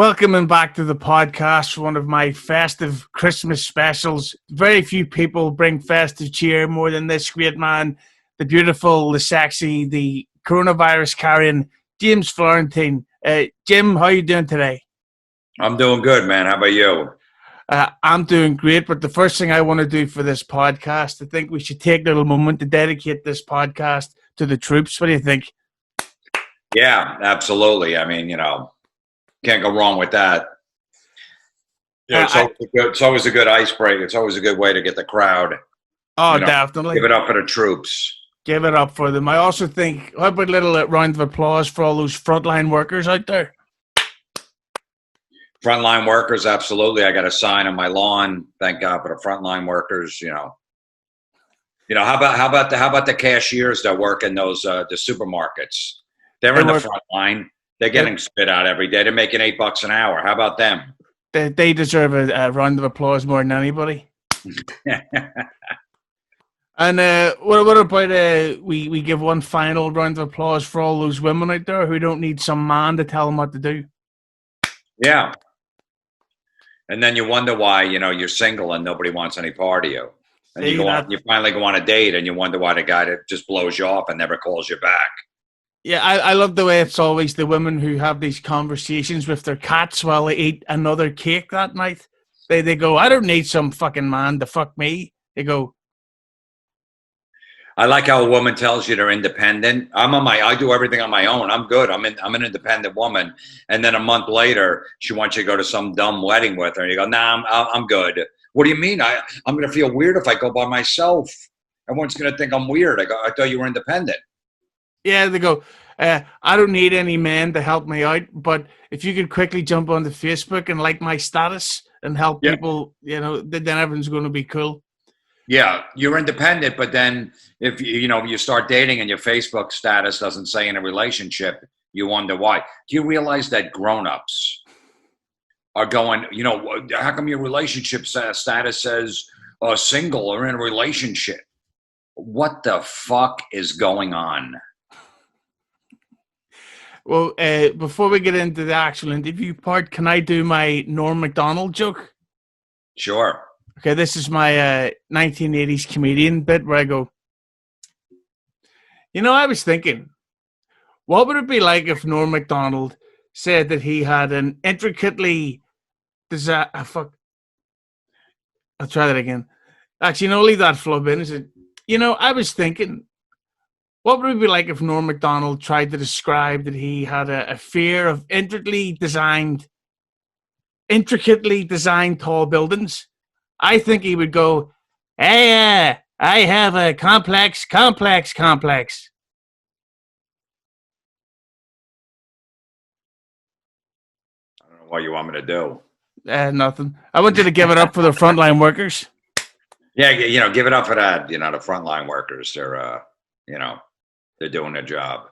Welcoming back to the podcast, one of my festive Christmas specials. Very few people bring festive cheer more than this great man, the beautiful, the sexy, the coronavirus carrying James Florentine. Jim, how are you doing today? I'm doing good, man. How about you? I'm doing great, but the first thing I want to do for this podcast, I think we should take a little moment to dedicate this podcast to the troops. What do you think? Yeah, absolutely. I mean, can't go wrong with that. Yeah, it's always a good icebreaker. It's always a good way to get the crowd. Definitely. Give it up for the troops. Give it up for them. I also think, how about a little round of applause for all those frontline workers out there? Frontline workers, absolutely. I got a sign on my lawn. Thank God for the frontline workers. How about the cashiers that work in those the supermarkets? They're in the front line. They're getting spit out every day. They're making $8 an hour. How about them? They deserve a round of applause more than anybody. And what about we give one final round of applause for all those women out there who don't need some man to tell them what to do? Yeah. And then you wonder why, you're single and nobody wants any part of you. And you finally go on a date and you wonder why the guy that just blows you off and never calls you back. Yeah, I love the way it's always the women who have these conversations with their cats while they eat another cake that night. They go, I don't need some fucking man to fuck me. They go, I like how a woman tells you they're independent. I do everything on my own. I'm good. I'm an independent woman. And then a month later, she wants you to go to some dumb wedding with her. And you go, nah, I'm good. What do you mean? I'm going to feel weird if I go by myself. Everyone's going to think I'm weird. I thought you were independent. Yeah, they go, I don't need any men to help me out. But if you could quickly jump onto Facebook and like my status and help people, then everyone's going to be cool. Yeah, you're independent, but then if you start dating and your Facebook status doesn't say in a relationship, you wonder why. Do you realize that grown-ups are going, how come your relationship status says single or in a relationship? What the fuck is going on? Well, before we get into the actual interview part, can I do my Norm MacDonald joke? Sure. Okay, this is my 1980s comedian bit where I go, I was thinking, what would it be like if Norm MacDonald said that he had an intricately I'll try that again. Actually, no, leave that flub in. Is it? I was thinking, what would it be like if Norm MacDonald tried to describe that he had a fear of intricately designed tall buildings? I think he would go, hey, I have a complex. I don't know what you want me to do. Nothing. I want you to give it up for the frontline workers. Yeah, give it up for that. The frontline workers, they're doing their job.